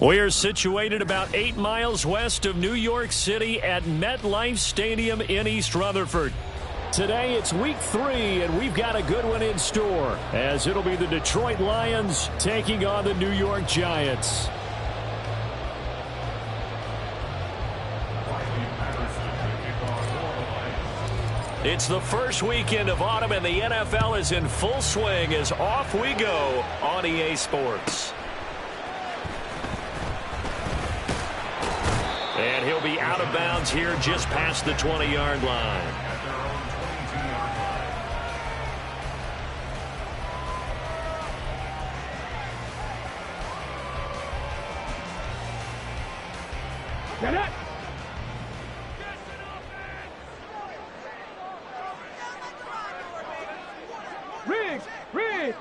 We're situated about 8 miles west of New York City at MetLife Stadium in East Rutherford. Today it's week 3, and we've got a good one in store, as it'll be the Detroit Lions taking on the New York Giants. It's the first weekend of autumn, and the NFL is in full swing as off we go on EA Sports. And he'll be out of bounds here just past the 20-yard line. Get it! Riggs! Riggs!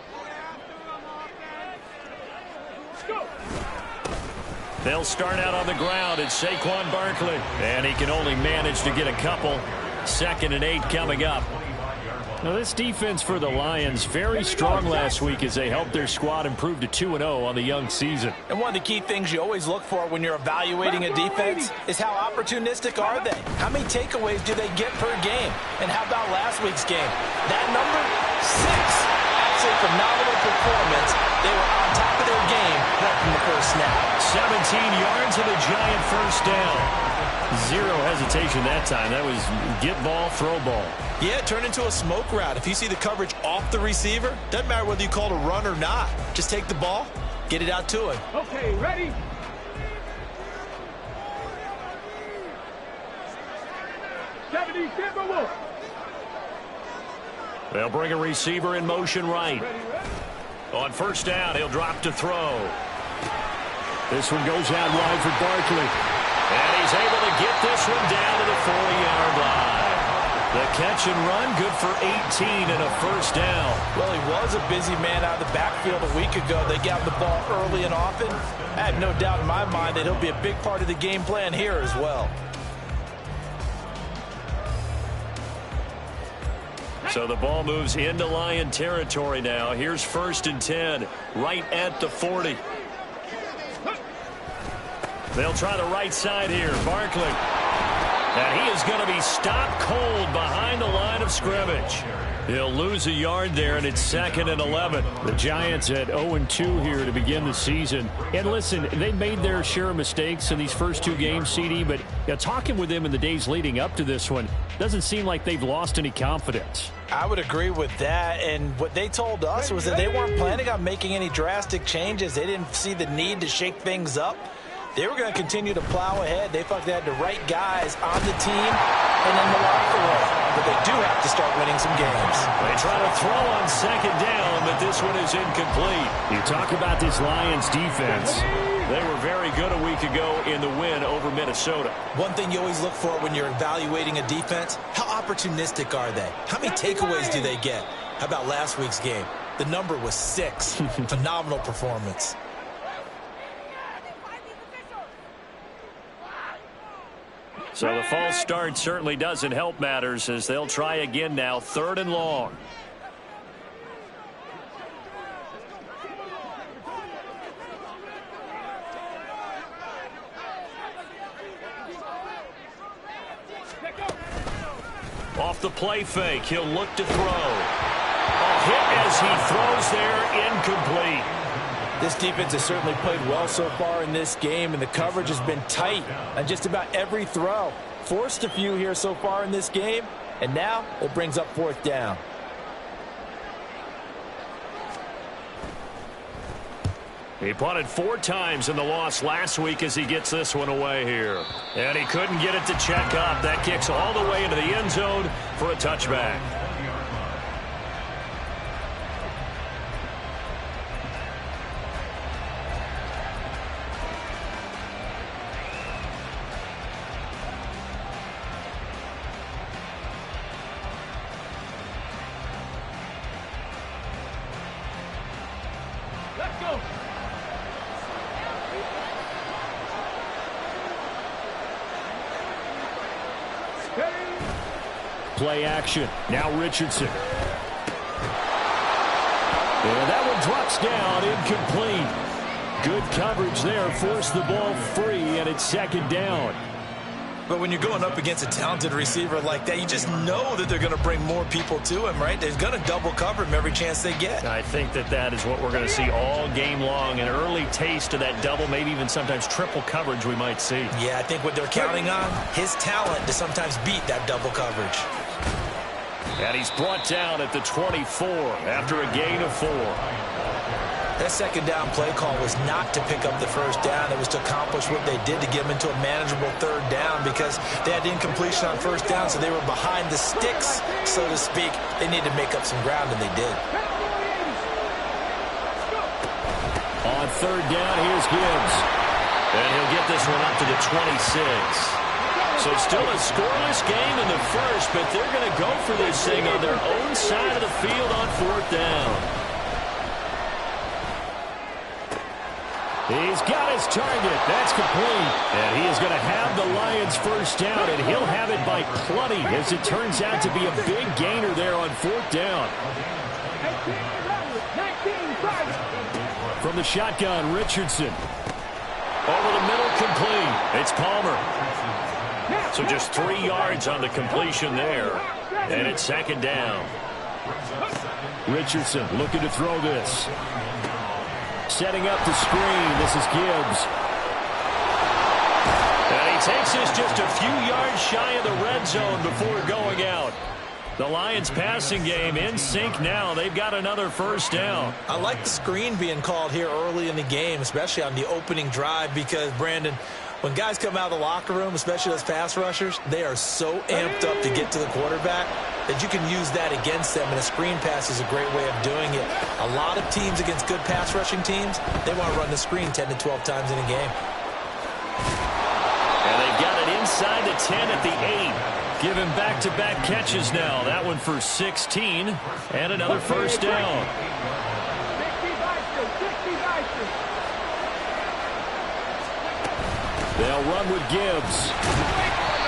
Let's go! They'll start out on the ground. It's Saquon Barkley. And he can only manage to get a couple. 2nd and 8 coming up. Now, this defense for the Lions, very strong last week as they helped their squad improve to 2-0 on the young season. And one of the key things you always look for when you're evaluating a defense is how opportunistic are they? How many takeaways do they get per game? And how about last week's game? That number, 6. Absolutely phenomenal performance. They were on top of their game right from the first snap. 17 yards and a Giant first down. Zero hesitation that time. That was get ball, throw ball. Yeah, it turned into a smoke route. If you see the coverage off the receiver, doesn't matter whether you call it a run or not. Just take the ball, get it out to him. Okay, ready? They'll bring a receiver in motion right. On first down, he'll drop to throw. This one goes out wide for Barkley. And he's able to get this one down to the 40-yard line. The catch and run, good for 18 and a first down. Well, he was a busy man out of the backfield a week ago. They got the ball early and often. I have no doubt in my mind that he'll be a big part of the game plan here as well. So the ball moves into Lion territory now. Here's 1st and 10, right at the 40. They'll try the right side here. Barkley. And he is going to be stopped cold behind the line of scrimmage. He'll lose a yard there, and it's 2nd and 11. The Giants at 0-2 here to begin the season. And listen, they made their share of mistakes in these first 2 games, CD, but talking with them in the days leading up to this one, doesn't seem like they've lost any confidence. I would agree with that, and what they told us was that they weren't planning on making any drastic changes. They didn't see the need to shake things up. They were going to continue to plow ahead. They felt they had the right guys on the team and in the locker room. But they do have to start winning some games. They try to throw on 2nd down, but this one is incomplete. You talk about this Lions defense. They were very good a week ago in the win over Minnesota. One thing you always look for when you're evaluating a defense, how opportunistic are they? How many takeaways do they get? How about last week's game? The number was 6. Phenomenal performance. So the false start certainly doesn't help matters as they'll try again now, 3rd and long. Off the play fake, he'll look to throw. A hit as he throws there, incomplete. This defense has certainly played well so far in this game, and the coverage has been tight on just about every throw. Forced a few here so far in this game, and now it brings up 4th down. He punted 4 times in the loss last week as he gets this one away here. And he couldn't get it to check up. That kicks all the way into the end zone for a touchback. Let's go! Play action. Now Richardson. And that one drops down incomplete. Good coverage there. Forced the ball free, and it's second down. But when you're going up against a talented receiver like that, you just know that they're going to bring more people to him, right? They're going to double cover him every chance they get. I think that is what we're going to see all game long. An early taste of that double, maybe even sometimes triple coverage we might see. Yeah, I think what they're counting on, his talent to sometimes beat that double coverage. And he's brought down at the 24 after a gain of 4. That second down play call was not to pick up the first down. It was to accomplish what they did to get them into a manageable third down because they had incompletion on first down, so they were behind the sticks, so to speak. They needed to make up some ground, and they did. On third down, here's Gibbs. And he'll get this one up to the 26. So still a scoreless game in the first, but they're going to go for this thing on their own side of the field on fourth down. He's got his target. That's complete. And he is going to have the Lions first down, and he'll have it by plenty as it turns out to be a big gainer there on fourth down. From the shotgun, Richardson. Over the middle, complete. It's Palmer. So just 3 yards on the completion there. And it's second down. Richardson looking to throw this. Setting up the screen. This is Gibbs. And he takes this just a few yards shy of the red zone before going out. The Lions passing game in sync now. They've got another first down. I like the screen being called here early in the game, especially on the opening drive, because, Brandon, when guys come out of the locker room, especially those pass rushers, they are so amped up to get to the quarterback that you can use that against them, and a screen pass is a great way of doing it. A lot of teams against good pass rushing teams, they want to run the screen 10 to 12 times in a game. And they've got it inside the 10 at the 8. Give him back-to-back catches now. That one for 16, and another first down. They'll run with Gibbs.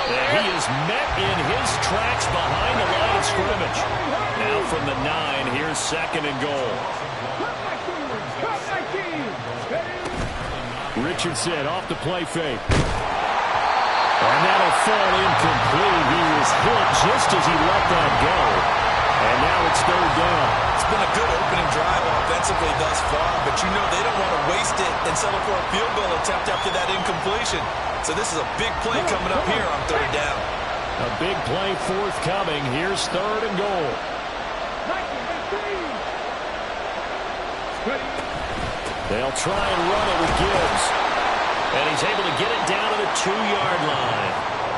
And he is met in his tracks behind the line of scrimmage. Now from the 9, here's second and goal. Richardson off the play fake. And that'll fall incomplete. He was hit just as he let that go. And now it's third down. It's been a good opening drive offensively thus far, but you know they don't want to waste it and settle for a field goal attempt after that incompletion. So this is a big play coming up here on third down. A big play forthcoming. Here's third and goal. They'll try and run it with Gibbs. And he's able to get it down to the 2-yard line.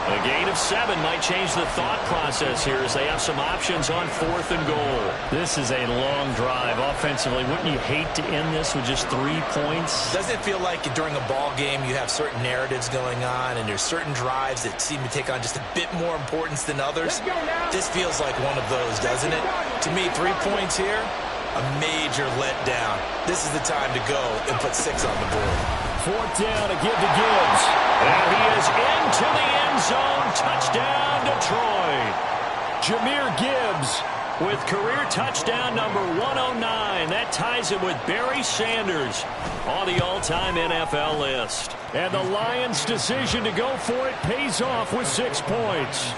A gain of 7 might change the thought process here as they have some options on fourth and goal. This is a long drive offensively. Wouldn't you hate to end this with just 3 points? Doesn't it feel like during a ball game you have certain narratives going on and there's certain drives that seem to take on just a bit more importance than others? This feels like one of those, doesn't it? To me, 3 points here, a major letdown. This is the time to go and put 6 on the board. Fourth down to give to Gibbs. And he is into the end zone. Touchdown, Detroit. Jahmyr Gibbs with career touchdown number 109. That ties him with Barry Sanders on the all-time NFL list. And the Lions' decision to go for it pays off with 6 points.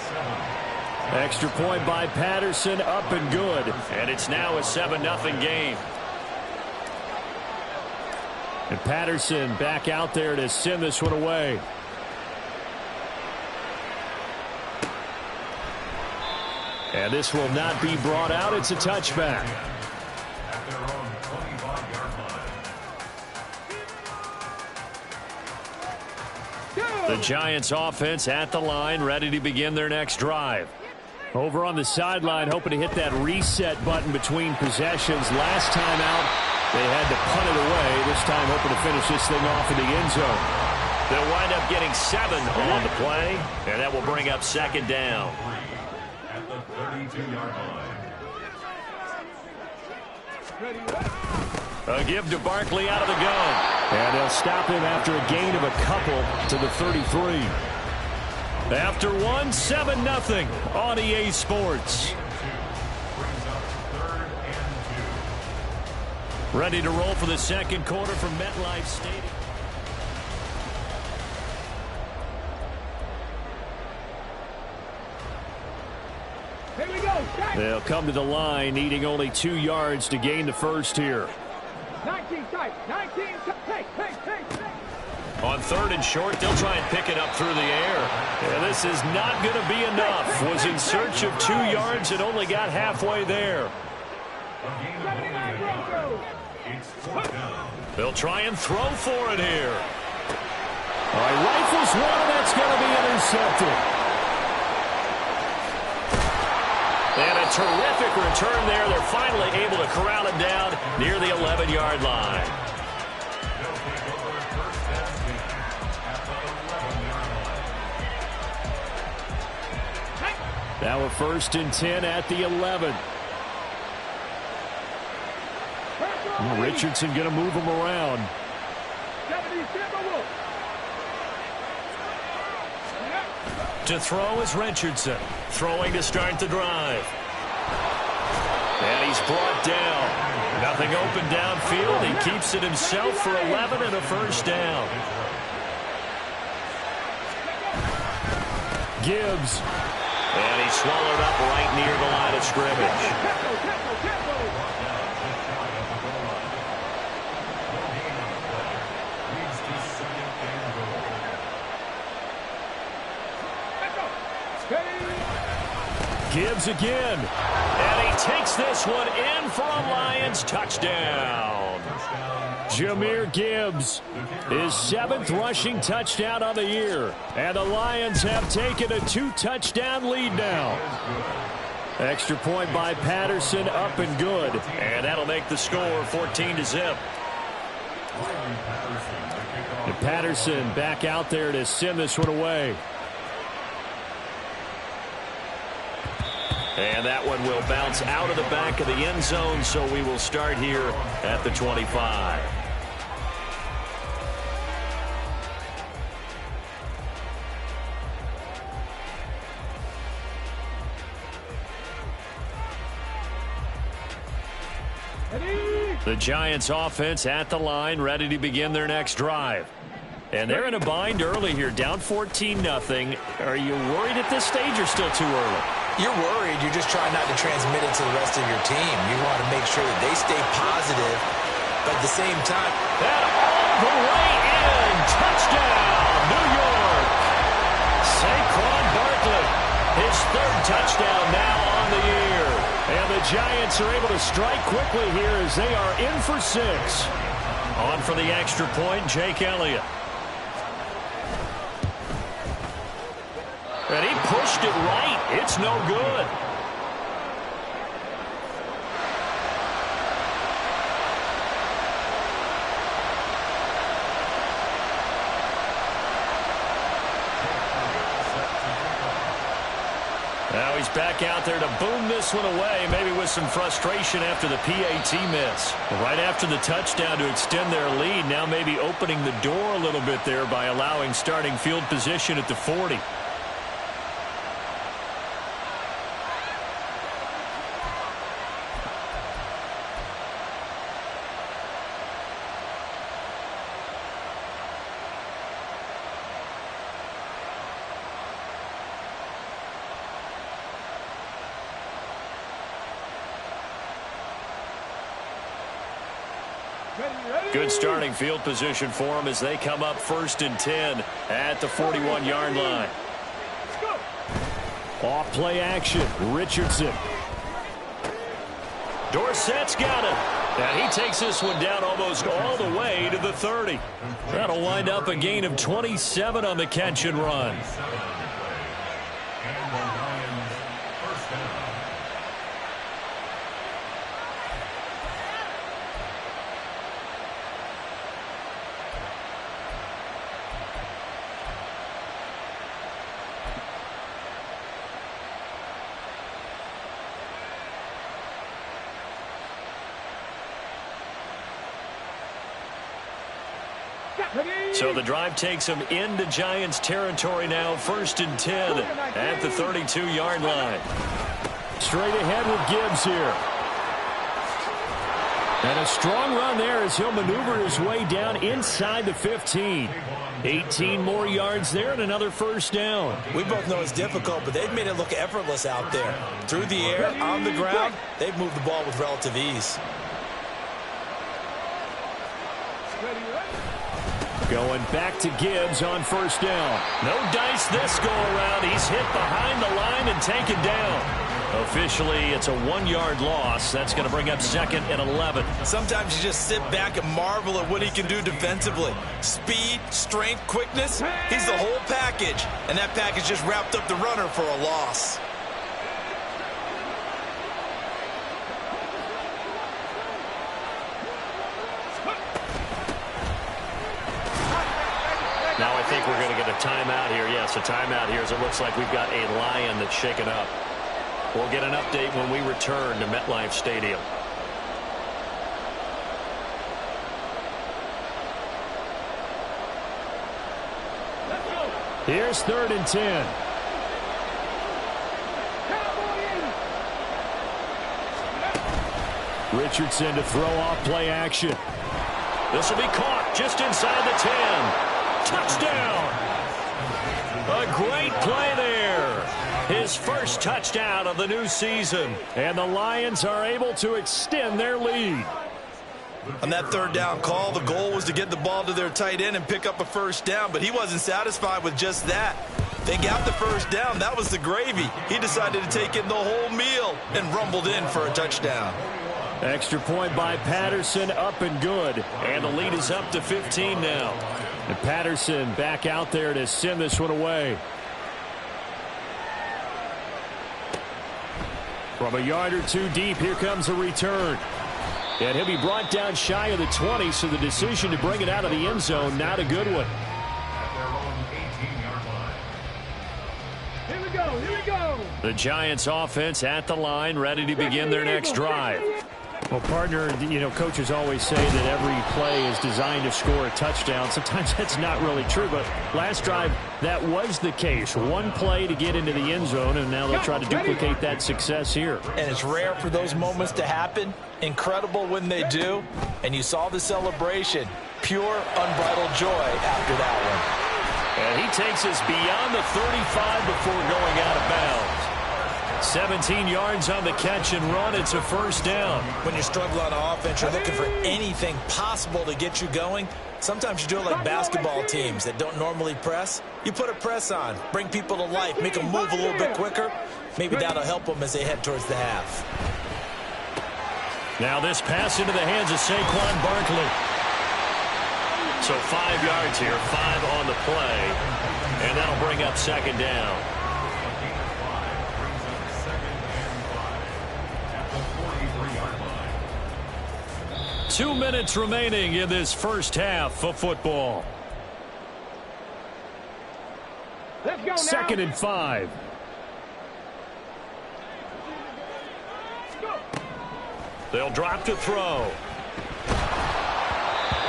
Extra point by Patterson, up and good. And it's now a 7-0 game. And Patterson back out there to send this one away. And this will not be brought out. It's a touchback. The Giants offense at the line, ready to begin their next drive. Over on the sideline, hoping to hit that reset button between possessions. Last time out, they had to punt it away. This time hoping to finish this thing off in the end zone. They'll wind up getting 7 on the play, and that will bring up second down. At the 32-yard line. A give to Barkley out of the gun. And they'll stop him after a gain of a couple to the 33. After one, 7-0 on EA Sports. Ready to roll for the second quarter from MetLife Stadium. Here we go. They'll come to the line, needing only 2 yards to gain the first here. 19 tight. 19 tight. Hey. On 3rd and short, they'll try and pick it up through the air. And this is not going to be enough. Was in search of 2 yards and only got halfway there. 79 Broncos. They'll try and throw for it here. All right, rifles one, that's going to be intercepted. And a terrific return there. They're finally able to corral it down near the 11-yard line. Now a 1st and 10 at the 11. Richardson going to move him around. To throw is Richardson. Throwing to start the drive. And he's brought down. Nothing open downfield. He keeps it himself for 11 and a first down. Gibbs. And he's swallowed up right near the line of scrimmage. Gibbs again. And he takes this one in for a Lions touchdown. Jahmyr Gibbs, his 7th rushing touchdown of the year. And the Lions have taken a 2-touchdown lead now. Extra point by Patterson, up and good. And that'll make the score 14-0. And Patterson back out there to send this one away. And that one will bounce out of the back of the end zone, so we will start here at the 25. The Giants offense at the line, ready to begin their next drive. And they're in a bind early here, down 14-0. Are you worried at this stage or still too early? You're worried. You're just trying not to transmit it to the rest of your team. You want to make sure that they stay positive, but at the same time. And all the way in. Touchdown, New York. Saquon Barkley, his 3rd touchdown now on the year. And the Giants are able to strike quickly here as they are in for 6. On for the extra point, Jake Elliott. And he pushed it right. It's no good. Now he's back out there to boom this one away, maybe with some frustration after the PAT miss. Right after the touchdown to extend their lead, now maybe opening the door a little bit there by allowing starting field position at the 40. Good starting field position for them as they come up 1st and 10 at the 41-yard line. Off play action, Richardson. Dorsett's got it. And he takes this one down almost all the way to the 30. That'll wind up a gain of 27 on the catch and run. So the drive takes them into Giants territory now, 1st and 10 at the 32-yard line. Straight ahead with Gibbs here. And a strong run there as he'll maneuver his way down inside the 15. 18 more yards there and another first down. We both know it's difficult, but they've made it look effortless out there. Through the air, on the ground, they've moved the ball with relative ease. Going back to Gibbs on first down. No dice this go around. He's hit behind the line and taken down. Officially, it's a 1-yard loss. That's going to bring up 2nd and 11. Sometimes you just sit back and marvel at what he can do defensively. Speed, strength, quickness, he's the whole package. And that package just wrapped up the runner for a loss. Now I think we're going to get a timeout here. Yes, a timeout here as it looks like we've got a Lion that's shaken up. We'll get an update when we return to MetLife Stadium. Here's 3rd and 10. Richardson to throw off play action. This will be caught just inside the 10. Touchdown! A great play there. His first touchdown of the new season. And the Lions are able to extend their lead. On that 3rd down call, the goal was to get the ball to their tight end and pick up a first down, but he wasn't satisfied with just that. They got the first down. That was the gravy. He decided to take in the whole meal and rumbled in for a touchdown. Extra point by Patterson, up and good. And the lead is up to 15 now. And Patterson back out there to send this one away. From a yard or two deep, here comes a return. And he'll be brought down shy of the 20, so the decision to bring it out of the end zone, not a good one. Here we go, here we go. The Giants offense at the line, ready to begin their next drive. Well, partner, you know, coaches always say that every play is designed to score a touchdown. Sometimes that's not really true, but last drive, that was the case. One play to get into the end zone, and now they'll try to duplicate that success here. And it's rare for those moments to happen. Incredible when they do. And you saw the celebration. Pure, unbridled joy after that one. And he takes us beyond the 35 before going out of bounds. 17 yards on the catch and run. It's a first down. When you struggle on offense, you're looking for anything possible to get you going. Sometimes you do it like basketball teams that don't normally press. You put a press on, bring people to life, make them move a little bit quicker. Maybe that'll help them as they head towards the half. Now this pass into the hands of Saquon Barkley. So 5 yards here, 5 on the play. And that'll bring up 2nd down. 2 minutes remaining in this first half of football. Let's go now. 2nd and 5. They'll drop to throw.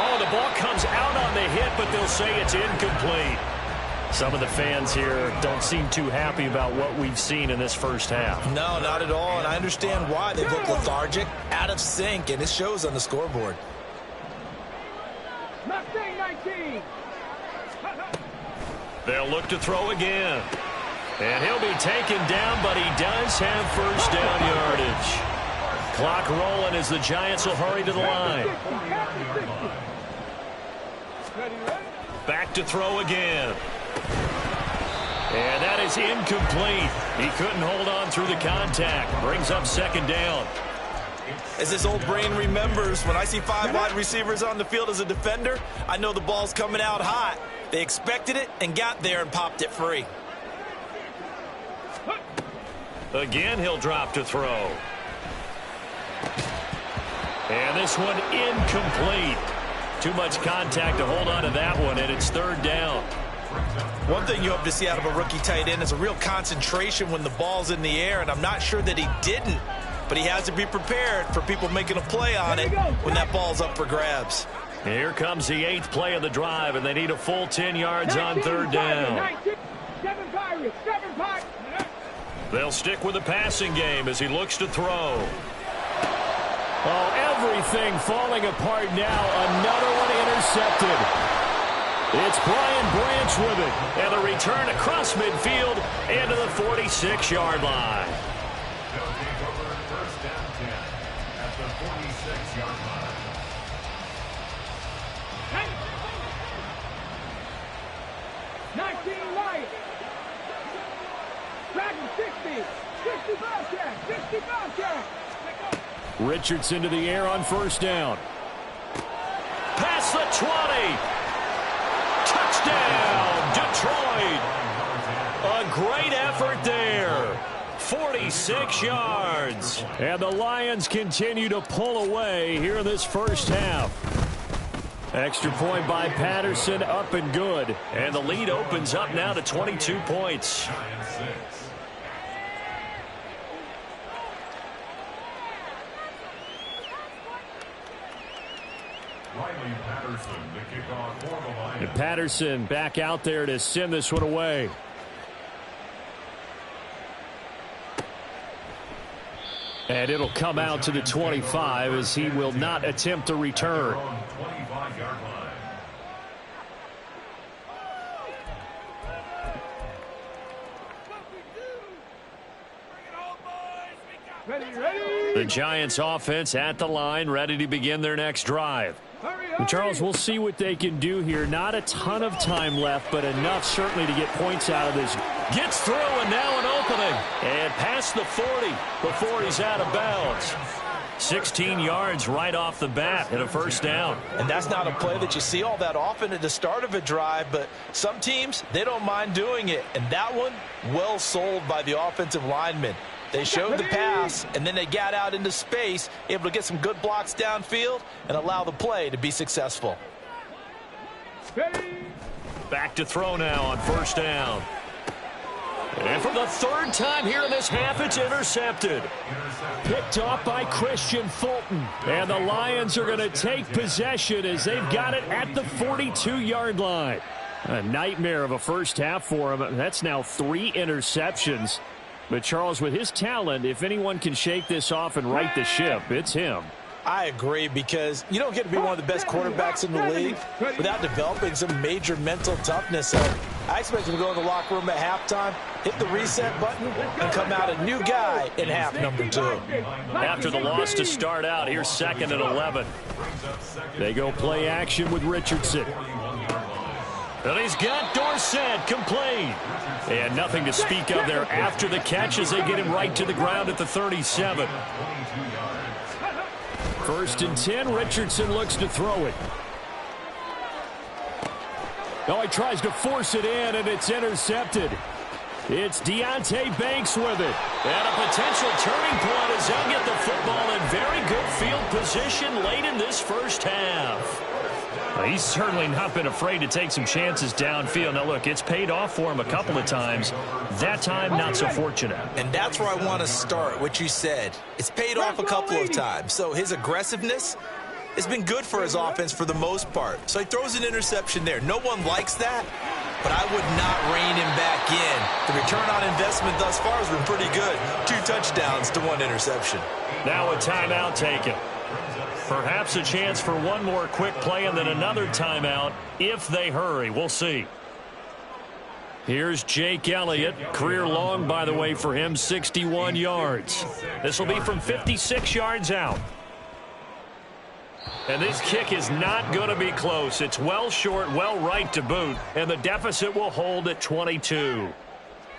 Oh, the ball comes out on the hit, but they'll say it's incomplete. Some of the fans here don't seem too happy about what we've seen in this first half. No, not at all, and I understand why. They look lethargic, out of sync, and it shows on the scoreboard. Mustang 19. They'll look to throw again. And he'll be taken down, but he does have first down yardage. Clock rolling as the Giants will hurry to the line. Back to throw again. And that is incomplete. He couldn't hold on through the contact. Brings up 2nd down. As this old brain remembers, when I see 5 wide receivers on the field as a defender, I know the ball's coming out hot. They expected it and got there and popped it free. Again, he'll drop to throw. And this one incomplete. Too much contact to hold on to that one, and it's 3rd down. One thing you hope to see out of a rookie tight end is a real concentration when the ball's in the air, and I'm not sure that he didn't, but he has to be prepared for people making a play on it when that ball's up for grabs. Here comes the 8th play of the drive, and they need a full 10 yards on 3rd down. 7 Pirates, 7 Pirates. They'll stick with the passing game as he looks to throw. Oh, Everything falling apart now. Another one intercepted. It's Brian Branch with it. And a return across midfield into the 46-yard line. They'll take over first down 10 at the 46-yard line. 19 Lions. Track 60. 65 jack. 65 jack. Richardson to the air on first down. Past the 20. Touchdown, Detroit. A great effort there. 46 yards. And the Lions continue to pull away here in this first half. Extra point by Patterson, up and good. And the lead opens up now to 22 points. Giants 6. Riley Patterson, the kickoff for the Lions. And Patterson back out there to send this one away. And it'll come out to the 25 as he will not attempt to return. 25-yard line. Ready. The Giants offense at the line, ready to begin their next drive. And Charles, we'll see what they can do here. Not a ton of time left, but enough certainly to get points out of this. Gets through, and now an opening. And past the 40 before he's out of bounds. 16 yards right off the bat and a first down. And that's not a play that you see all that often at the start of a drive, but some teams, they don't mind doing it. And that one, well sold by the offensive lineman. They showed the pass, and then they got out into space, able to get some good blocks downfield and allow the play to be successful. Back to throw now on first down. And for the third time here in this half, it's intercepted. Picked off by Christian Fulton. And the Lions are going to take possession as they've got it at the 42-yard line. A nightmare of a first half for him. That's now 3 interceptions. But, Charles, with his talent, if anyone can shake this off and right the ship, it's him. I agree, because you don't get to be one of the best quarterbacks in the league without developing some major mental toughness. So I expect him to go in the locker room at halftime, hit the reset button, and come out a new guy in half number 2. After the loss to start out, here's 2nd and 11. They go play action with Richardson. And he's got Dorsett complete. And nothing to speak of there after the catch as they get him right to the ground at the 37. 1st and 10, Richardson looks to throw it. Oh, he tries to force it in, and it's intercepted. It's Deonte Banks with it. And a potential turning point as they'll get the football in very good field position late in this first half. He's certainly not been afraid to take some chances downfield. Now, look, it's paid off for him a couple of times. That time, not so fortunate. And that's where I want to start, what you said. It's paid off a couple of times. So his aggressiveness has been good for his offense for the most part. So he throws an interception there. No one likes that, but I would not rein him back in. The return on investment thus far has been pretty good. 2 touchdowns to 1 interception. Now a timeout taken. Perhaps a chance for one more quick play and then another timeout if they hurry. We'll see. Here's Jake Elliott. Career long, by the way, for him, 61 yards. This will be from 56 yards out. And this kick is not going to be close. It's well short, well right to boot, and the deficit will hold at 22.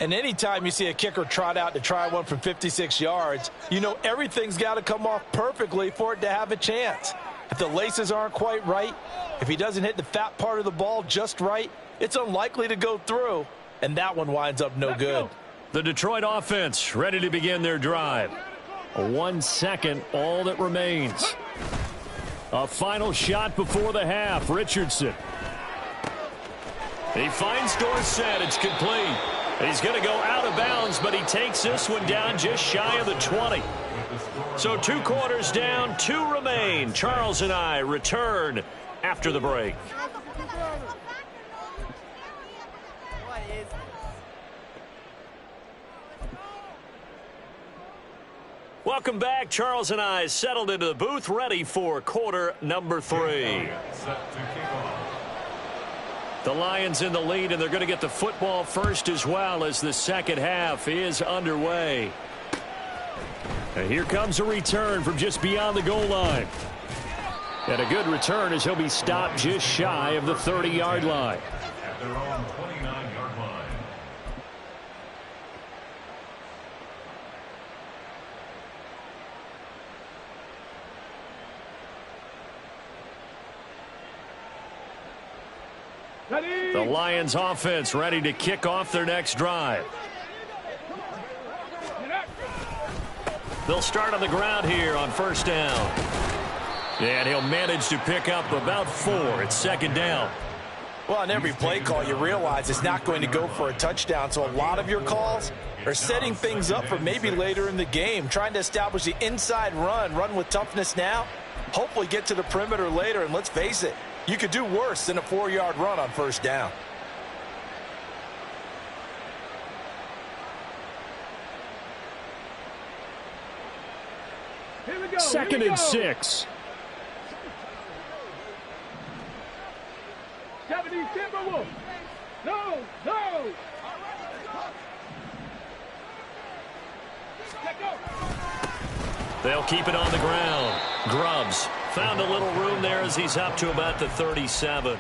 And anytime you see a kicker trot out to try one from 56 yards, you know everything's got to come off perfectly for it to have a chance. If the laces aren't quite right, if he doesn't hit the fat part of the ball just right, it's unlikely to go through, and that one winds up no good. The Detroit offense ready to begin their drive. 1 second, all that remains. A final shot before the half. Richardson. He finds Dorsett. It's complete. He's going to go out of bounds, but he takes this one down just shy of the 20. So 2 quarters down, 2 remain. Charles and I return after the break. Welcome back. Charles and I settled into the booth, ready for quarter number 3. The Lions in the lead, and they're going to get the football first as well as the second half is underway. And here comes a return from just beyond the goal line. And a good return as he'll be stopped just shy of the 30-yard line. At their own 29-yard line. The Lions offense ready to kick off their next drive. They'll start on the ground here on first down. And he'll manage to pick up about 4. It's second down. Well, on every play call, you realize it's not going to go for a touchdown. So a lot of your calls are setting things up for maybe later in the game, trying to establish the inside run with toughness now, hopefully get to the perimeter later. And let's face it, you could do worse than a 4-yard run on first down. Here we go. Second and 6. 70 Timberwolves. No. They'll keep it on the ground. Grubbs found a little room there as he's up to about the 37.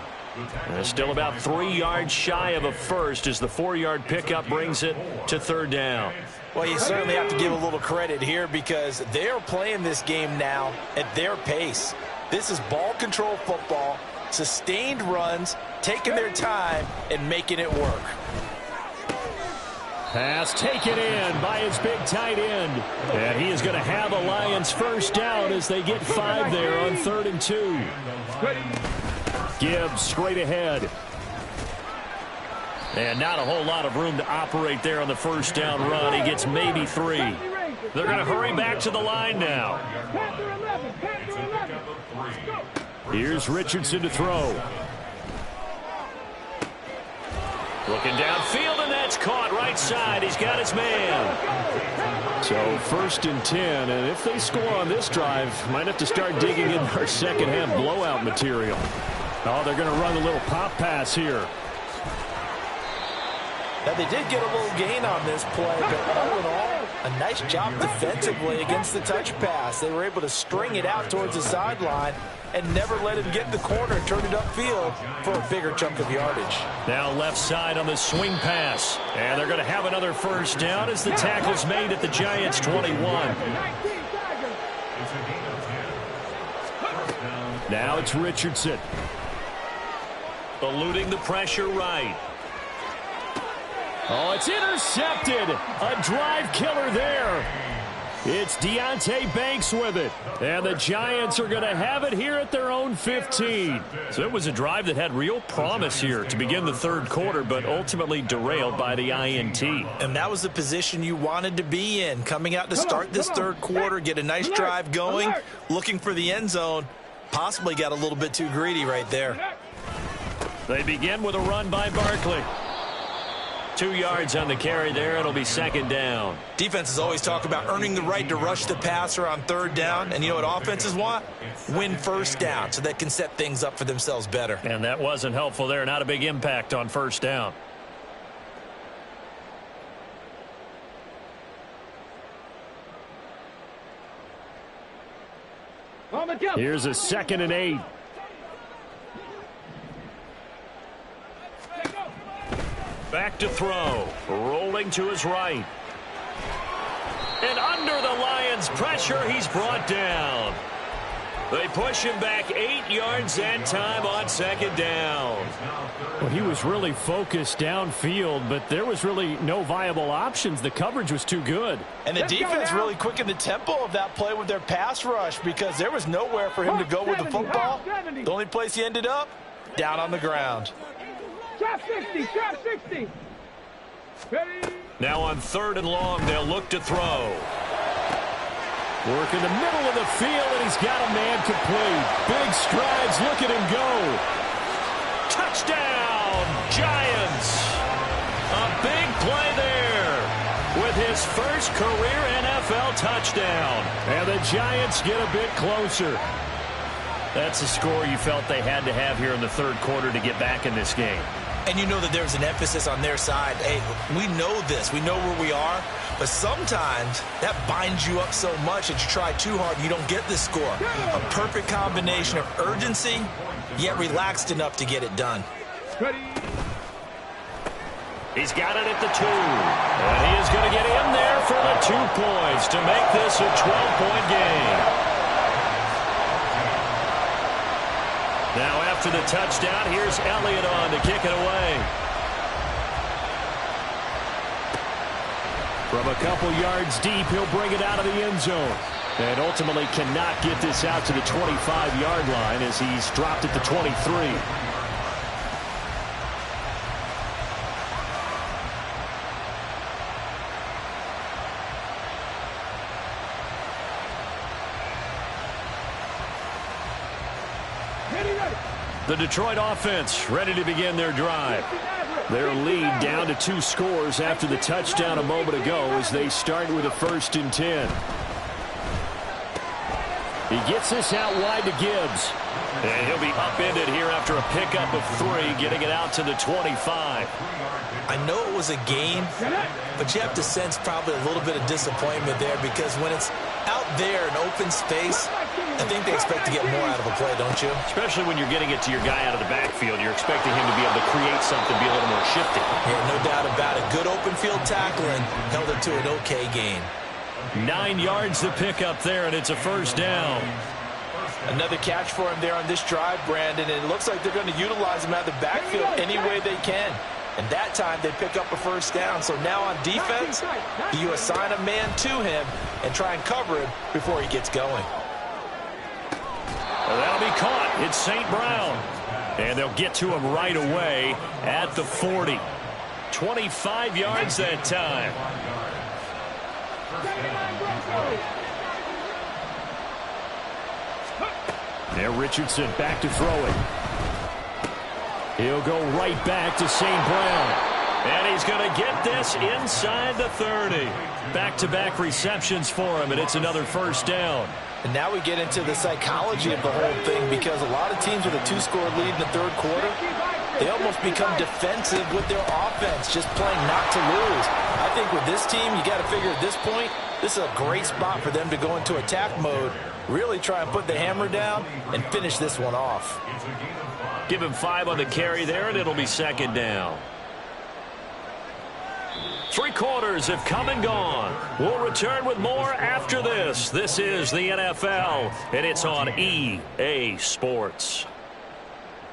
And still about 3 yards shy of a first as the 4-yard pickup brings it to third down. Well, you certainly have to give a little credit here because they're playing this game now at their pace. This is ball control football, sustained runs, taking their time and making it work. Pass taken in by his big tight end. And he is going to have a Lions first down as they get 5 there on 3rd and 2. Gibbs straight ahead. And not a whole lot of room to operate there on the first down run. He gets maybe 3. They're going to hurry back to the line now. Here's Richardson to throw. Looking downfield, and that's caught right side. He's got his man. So 1st and 10, and if they score on this drive, might have to start digging in our second half blowout material. Oh, they're going to run a little pop pass here. Now, they did get a little gain on this play, but all in all, a nice job defensively against the touch pass. They were able to string it out towards the sideline and never let him get in the corner and turn it upfield for a bigger chunk of yardage. Now left side on the swing pass. And they're going to have another first down as the tackle's made at the Giants' 21. Now it's Richardson. Eluding the pressure right. Oh, it's intercepted. A drive killer there. It's Deonte Banks with it. And the Giants are going to have it here at their own 15. So it was a drive that had real promise here to begin the third quarter, but ultimately derailed by the INT. And that was the position you wanted to be in. Coming out to start this third quarter, get a nice drive going, looking for the end zone. Possibly got a little bit too greedy right there. They begin with a run by Barkley. 2 yards on the carry there. It'll be second down. Defenses always talk about earning the right to rush the passer on third down. And you know what offenses want? Win first down so they can set things up for themselves better. And that wasn't helpful there. Not a big impact on first down. Here's a 2nd and 8. Back to throw. Rolling to his right. And under the Lions' pressure, he's brought down. They push him back 8 yards that time on second down. Well, he was really focused downfield, but there was really no viable options. The coverage was too good. And the defense really quickened the tempo of that play with their pass rush because there was nowhere for him to go with the football. The only place he ended up, down on the ground. Trap 60, trap 60. Now on 3rd and long, they'll look to throw. Work in the middle of the field, and he's got a man complete. Big strides. Look at him go. Touchdown, Giants. A big play there with his first career NFL touchdown. And the Giants get a bit closer. That's a score you felt they had to have here in the third quarter to get back in this game. And you know that there's an emphasis on their side. Hey, we know this. We know where we are. But sometimes that binds you up so much that you try too hard and you don't get this score. A perfect combination of urgency, yet relaxed enough to get it done. He's got it at the 2. And he is going to get in there for the 2 points to make this a 12-point game. Now after the touchdown, here's Elliott on to kick it away. From a couple yards deep, he'll bring it out of the end zone. And ultimately cannot get this out to the 25-yard line as he's dropped at the 23. The Detroit offense ready to begin their drive. Their lead down to 2 scores after the touchdown a moment ago as they start with a 1st and 10. He gets this out wide to Gibbs. And he'll be upended here after a pickup of 3, getting it out to the 25. I know it was a gain, but you have to sense probably a little bit of disappointment there because when it's out there in open space, I think they expect to get more out of a play, don't you? Especially when you're getting it to your guy out of the backfield. You're expecting him to be able to create something, be a little more shifty. Yeah, no doubt about it. Good open field tackling held it to an okay gain. 9 yards to pick up there, and it's a 1st down. Another catch for him there on this drive, Brandon, and it looks like they're going to utilize him out of the backfield any way they can. And that time they pick up a 1st down. So now on defense, you assign a man to him and try and cover him before he gets going. Well, that'll be caught. It's St. Brown. And they'll get to him right away at the 40. 25 yards that time. Now Richardson back to throw it. He'll go right back to St. Brown. And he's going to get this inside the 30. Back-to-back receptions for him, and it's another 1st down. And now we get into the psychology of the whole thing because a lot of teams with a 2-score lead in the third quarter, they almost become defensive with their offense, just playing not to lose. I think with this team, you got to figure at this point, this is a great spot for them to go into attack mode, really try and put the hammer down and finish this one off. Give him 5 on the carry there, and it'll be 2nd down. 3 quarters have come and gone. We'll return with more after this. This is the NFL, and it's on EA Sports.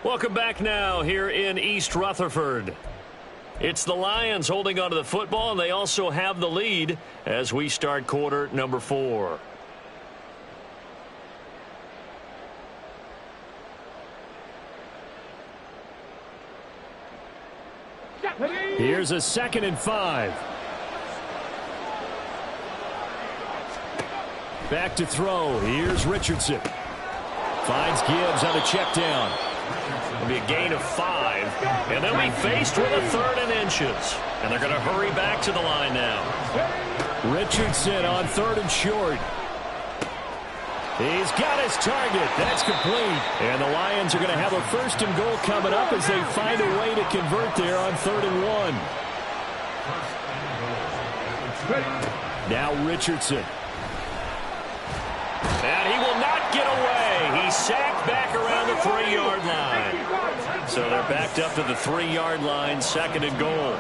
Welcome back now here in East Rutherford. It's the Lions holding onto the football, and they also have the lead as we start quarter number 4. Here's a 2nd and 5. Back to throw. Here's Richardson. Finds Gibbs on the check down. It'll be a gain of 5. And they'll be faced with a 3rd and inches. And they're going to hurry back to the line now. Richardson on 3rd and short. He's got his target. That's complete. And the Lions are going to have a 1st and goal coming up as they find a way to convert there on 3rd and 1. Now Richardson. And he will not get away. He's sacked back around the 3-yard line. So they're backed up to the 3-yard line, 2nd and goal.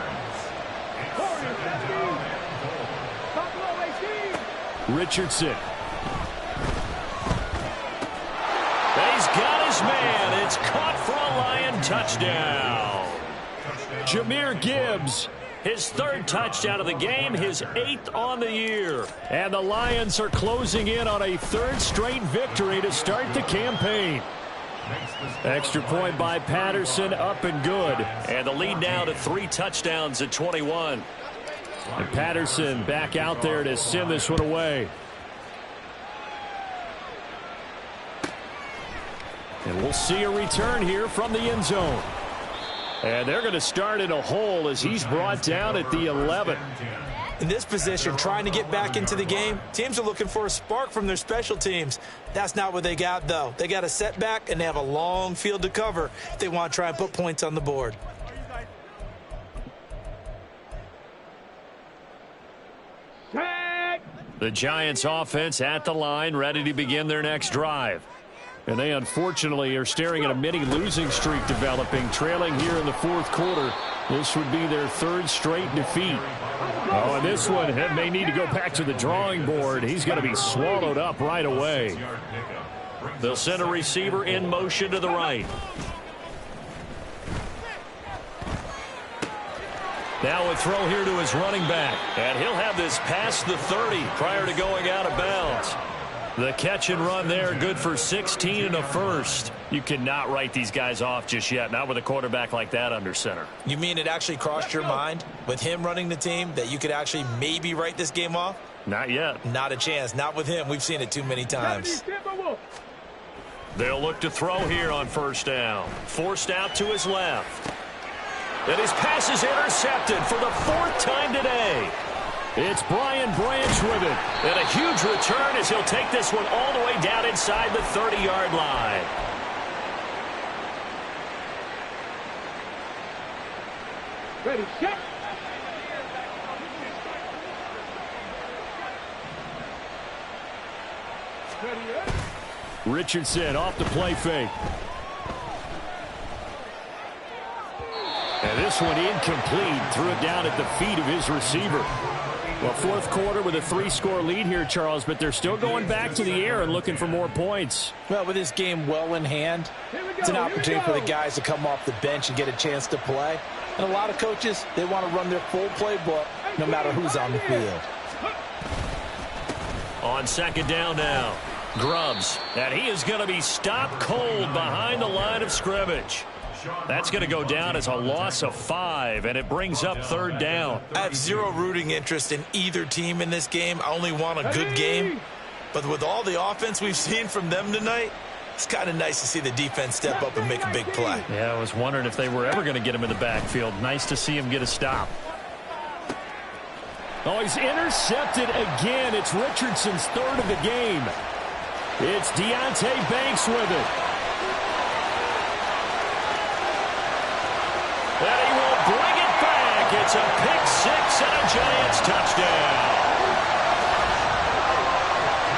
Richardson. He's got his man. It's caught for a Lion touchdown. Jahmyr Gibbs, his 3rd touchdown of the game, his 8th on the year. And the Lions are closing in on a 3rd straight victory to start the campaign. Extra point by Patterson, up and good. And the lead now to 3 touchdowns at 21. And Patterson back out there to send this one away. And we'll see a return here from the end zone. And they're going to start in a hole as he's brought down at the 11. In this position, trying to get back into the game, teams are looking for a spark from their special teams. That's not what they got, though. They got a setback, and they have a long field to cover if they want to try and put points on the board. The Giants offense at the line, ready to begin their next drive. And they unfortunately are staring at a mini losing streak developing, trailing here in the fourth quarter. This would be their third straight defeat. Oh, and this one may need to go back to the drawing board. He's going to be swallowed up right away. They'll send a receiver in motion to the right. Now a throw here to his running back. And he'll have this past the 30 prior to going out of bounds. The catch and run there, good for 16 and a first. You cannot write these guys off just yet, not with a quarterback like that under center. You mean it actually crossed your mind with him running the team that you could actually maybe write this game off? Not yet. Not a chance. Not with him. We've seen it too many times. They'll look to throw here on first down. Forced out to his left. And his pass is intercepted for the fourth time today. It's Brian Branch with it. And a huge return as he'll take this one all the way down inside the 30-yard line. Ready, set. Richardson off the play fake. And this one incomplete. Threw it down at the feet of his receiver. Well, fourth quarter with a 3-score lead here, Charles, but they're still going back to the air and looking for more points. Well, with this game well in hand, it's an opportunity for the guys to come off the bench and get a chance to play. And a lot of coaches, they want to run their full playbook no matter who's on the field. On second down now, Grubbs. And he is going to be stopped cold behind the line of scrimmage. That's going to go down as a loss of 5, and it brings up third down. I have zero rooting interest in either team in this game. I only want a good game. But with all the offense we've seen from them tonight, it's kind of nice to see the defense step up and make a big play. Yeah, I was wondering if they were ever going to get him in the backfield. Nice to see him get a stop. Oh, he's intercepted again. It's Richardson's third of the game. It's Deonte Banks with it. And he will bring it back. It's a pick-6 and a Giants touchdown.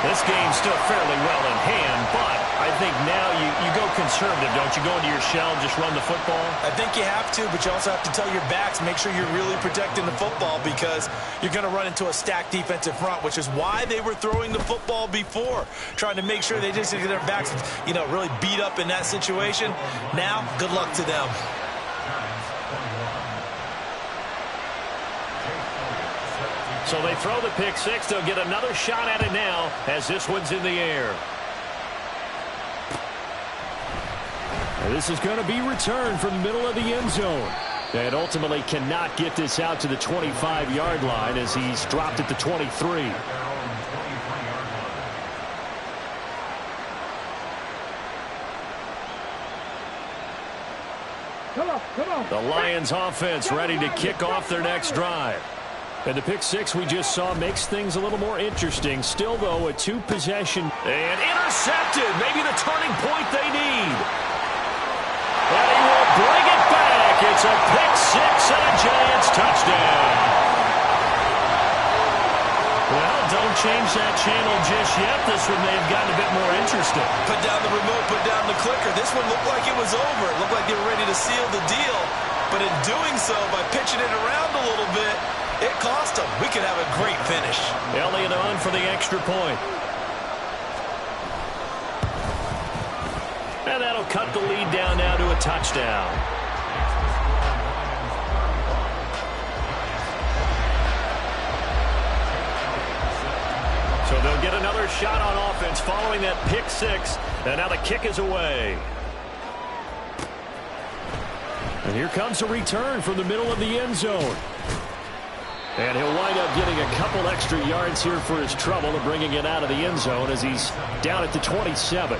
This game's still fairly well in hand, but I think now you go conservative, don't you? Go into your shell and just run the football? I think you have to, but you also have to tell your backs, make sure you're really protecting the football because you're going to run into a stacked defensive front, which is why they were throwing the football before, trying to make sure they just get their backs, really beat up in that situation. Now, good luck to them. So they throw the pick-6. They'll get another shot at it now as this one's in the air. And this is going to be returned from the middle of the end zone. And ultimately cannot get this out to the 25-yard line as he's dropped at the 23. Come on. The Lions offense ready to kick off their next drive. And the pick-6 we just saw makes things a little more interesting. Still, though, a 2-possession. And intercepted. Maybe the turning point they need. And he will bring it back. It's a pick-6 and a Giants touchdown. Well, don't change that channel just yet. This one may have gotten a bit more interesting. Put down the remote, put down the clicker. This one looked like it was over. It looked like they were ready to seal the deal. But in doing so, by pitching it around a little bit, it cost them. We could have a great finish. Elliott on for the extra point. And that'll cut the lead down now to a touchdown. So they'll get another shot on offense following that pick-6. And now the kick is away. And here comes a return from the middle of the end zone. And he'll wind up getting a couple extra yards here for his trouble of bringing it out of the end zone as he's down at the 27.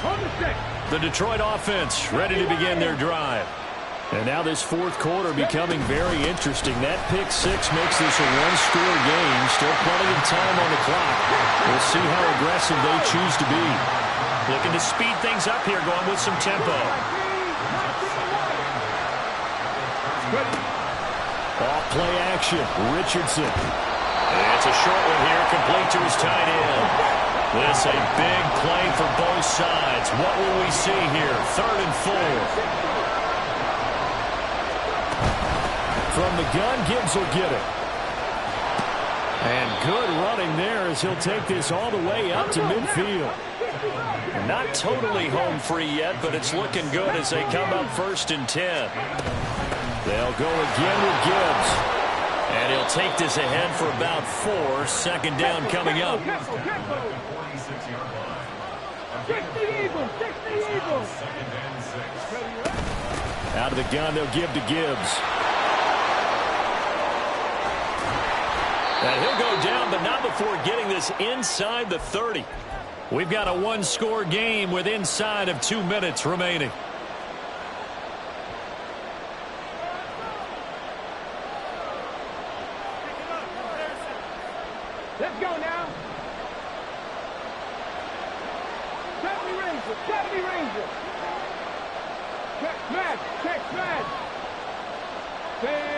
On the stick. The Detroit offense ready to begin their drive. And now this fourth quarter becoming very interesting. That pick six makes this a one-score game. Still plenty of time on the clock. We'll see how aggressive they choose to be. Looking to speed things up here, going with some tempo. Off play action. Richardson. And it's a short one here, complete to his tight end. This a big play for both sides. What will we see here? 3rd and 4. From the gun, Gibbs will get it. And good running there as he'll take this all the way up to midfield. Not totally home free yet, but it's looking good as they come up 1st and 10. They'll go again with Gibbs. And he'll take this ahead for about 4. 2nd down coming up. 60 Eagles, 60 Eagles. Out of the gun, they'll give to Gibbs. And he'll go down, but not before getting this inside the 30. We've got a one-score game with inside of 2 minutes remaining. Let's go now. 70 Rangers, 70 Rangers. Check smash, check smash. Hey.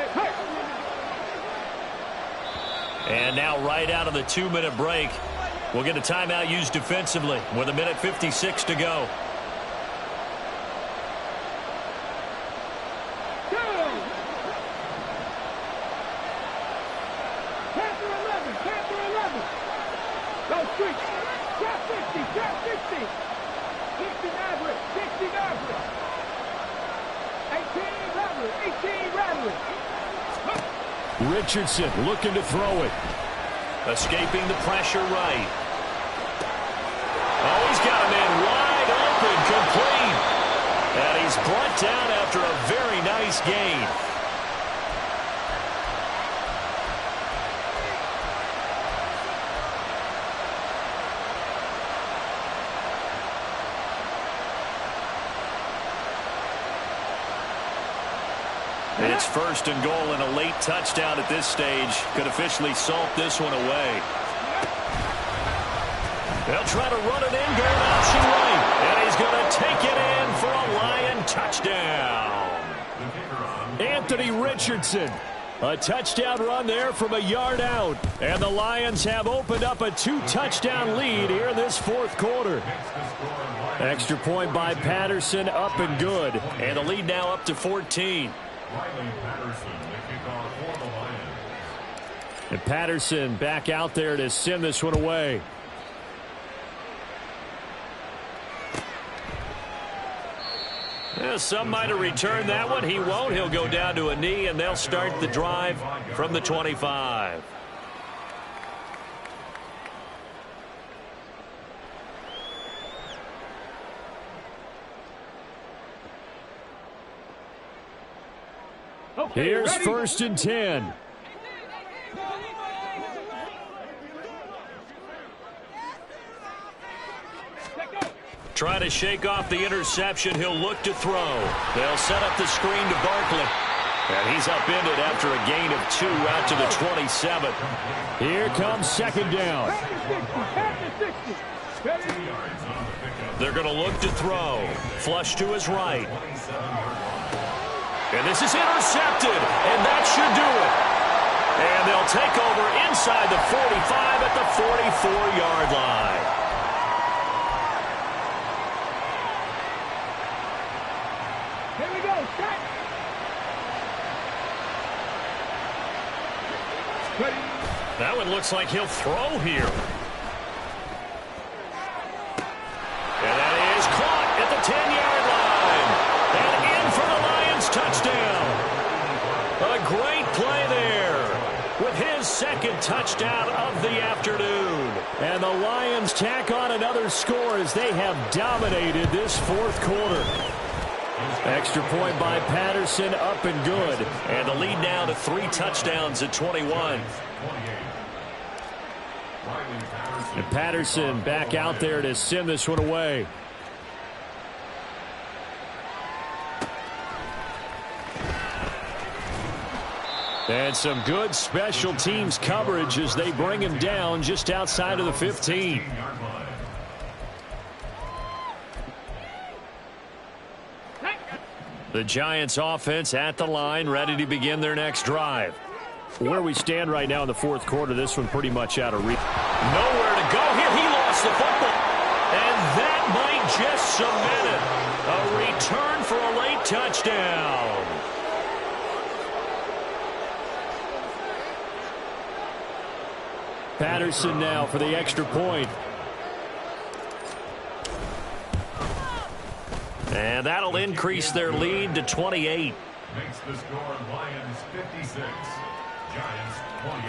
And now right out of the 2-minute break, we'll get a timeout used defensively with 1:56 to go. Panther 11. Go street. Trap 50. 60 Maverick, 18 Rattler. Richardson looking to throw it. Escaping the pressure right. Oh, he's got a man wide open, complete. And he's brought down after a very nice gain. It's 1st and goal and a late touchdown at this stage. Could officially salt this one away. They'll try to run it in, going option right. And he's going to take it in for a Lion touchdown. Anthony Richardson. A touchdown run there from a yard out. And the Lions have opened up a 2-touchdown lead here in this fourth quarter. Extra point by Patterson, up and good. And the lead now up to 14. And Patterson back out there to send this one away. Yeah, some might have returned that one. He won't. He'll go down to a knee, and they'll start the drive from the 25. Okay, here's ready? 1st and 10. Trying to shake off the interception. He'll look to throw. They'll set up the screen to Barkley. And he's upended after a gain of 2 out to the 27. Here comes 2nd down. They're going to look to throw. Flush to his right. And this is intercepted. And that should do it. And they'll take over inside the 45 at the 44-yard line. Here we go, set. That one looks like he'll throw here. And that is caught at the 10-yard line. And in for the Lions touchdown. A great play there with his 2nd touchdown of the afternoon. And the Lions tack on another score as they have dominated this fourth quarter. Extra point by Patterson, up and good. And the lead now to 3 touchdowns at 21. And Patterson back out there to send this one away. And some good special teams coverage as they bring him down just outside of the 15. The Giants offense at the line, ready to begin their next drive. Where we stand right now in the fourth quarter, this one pretty much out of reach. Nowhere to go here. He lost the football. And that might just cement it. A return for a late touchdown. Patterson now for the extra point. And that'll increase their lead to 28. Makes the score Lions 56, Giants 28.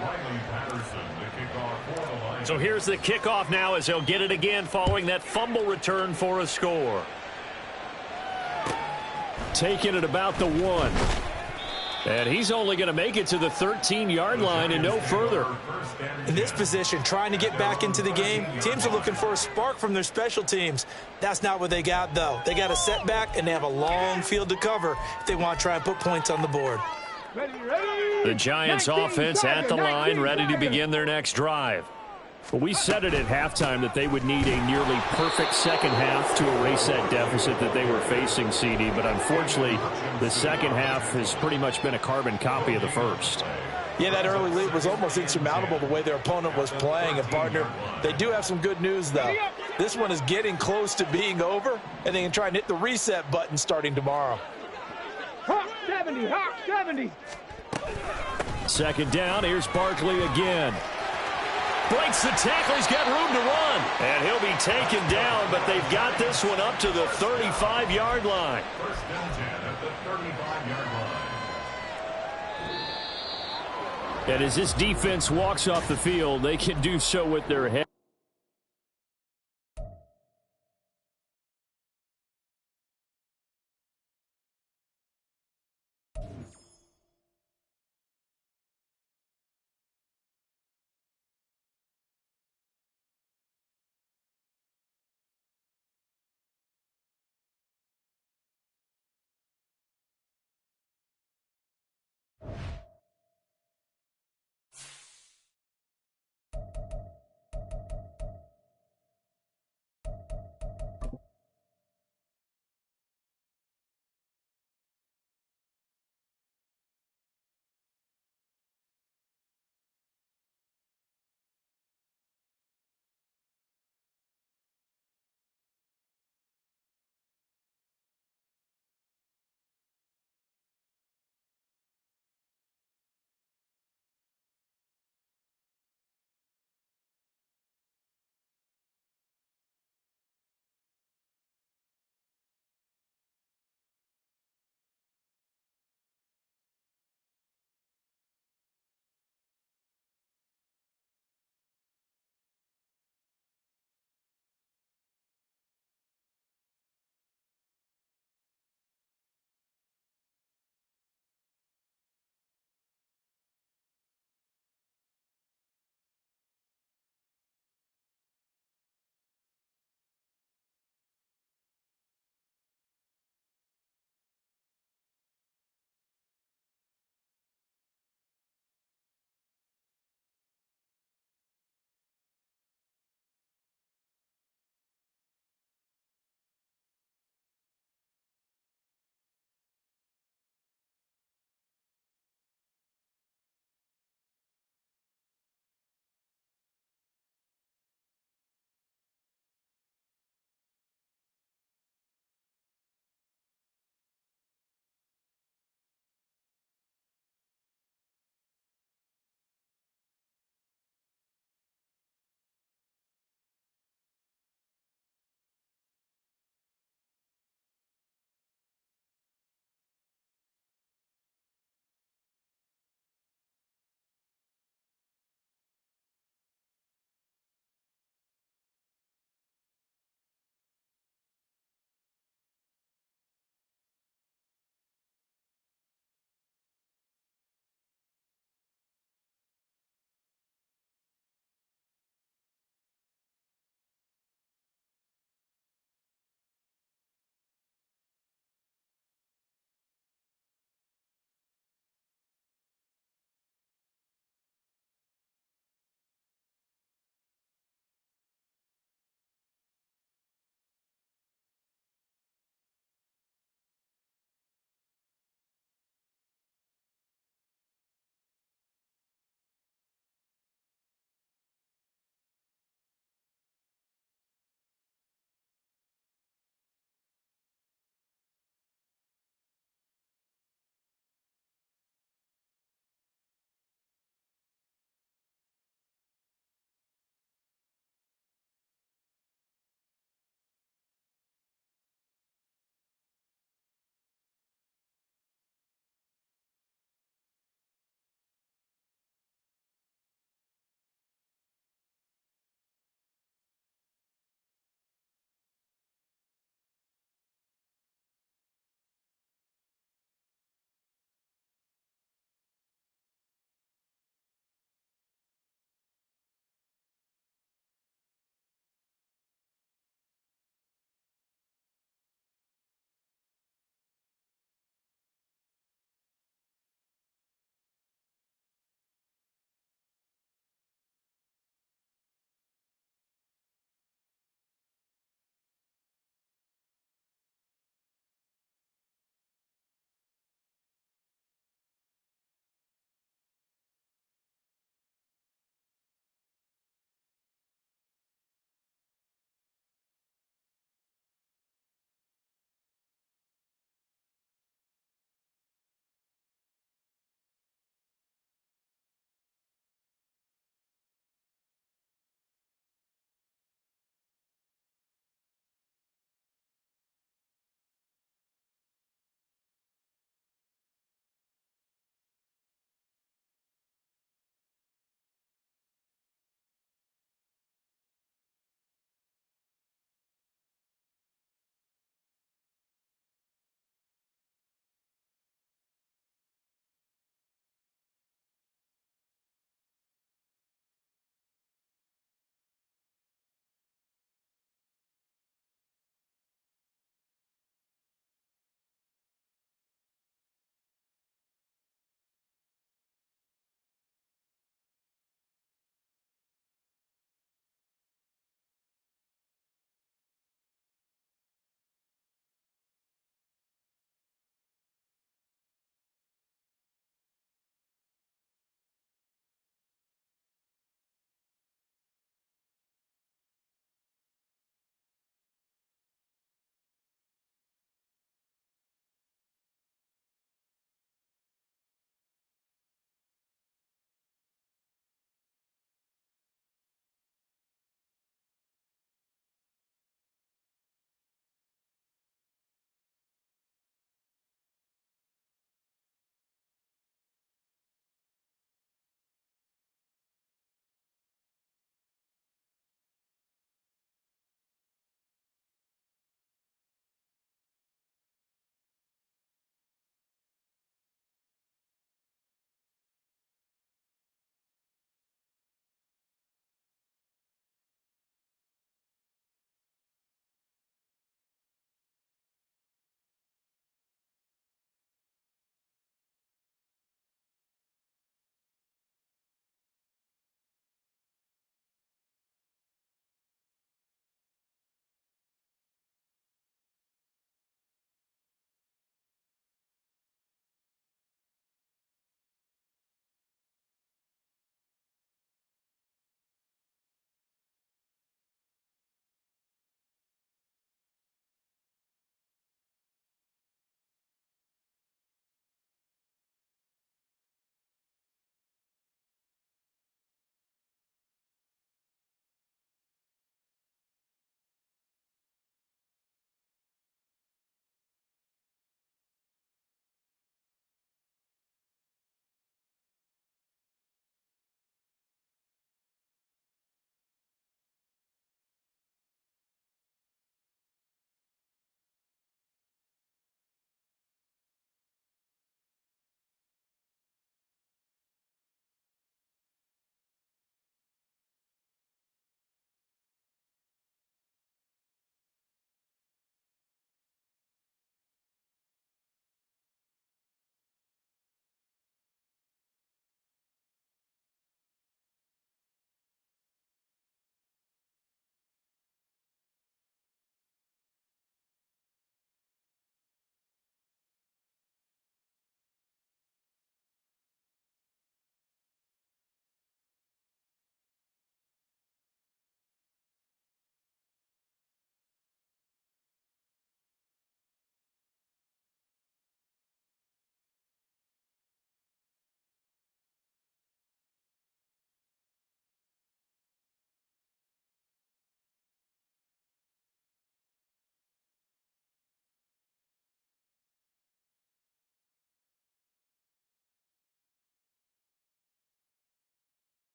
Riley Patterson, the kickoff for the Lions. So here's the kickoff now as he'll get it again following that fumble return for a score. Taking it about the 1. And he's only going to make it to the 13-yard line and no further. In this position, trying to get back into the game, teams are looking for a spark from their special teams. That's not what they got, though. They got a setback, and they have a long field to cover if they want to try and put points on the board. The Giants offense at the line, ready to begin their next drive. Well, we said it at halftime that they would need a nearly perfect second half to erase that deficit that they were facing, CD. But unfortunately, the second half has pretty much been a carbon copy of the first. Yeah, that early lead was almost insurmountable the way their opponent was playing. And, partner, they do have some good news, though. This one is getting close to being over, and they can try and hit the reset button starting tomorrow. Hawk 70, Hawk 70. Second down, here's Barkley again. Breaks the tackle, he's got room to run. And he'll be taken down, but they've got this one up to the 35-yard line. First down 10 at the 35-yard line. And as this defense walks off the field, they can do so with their head.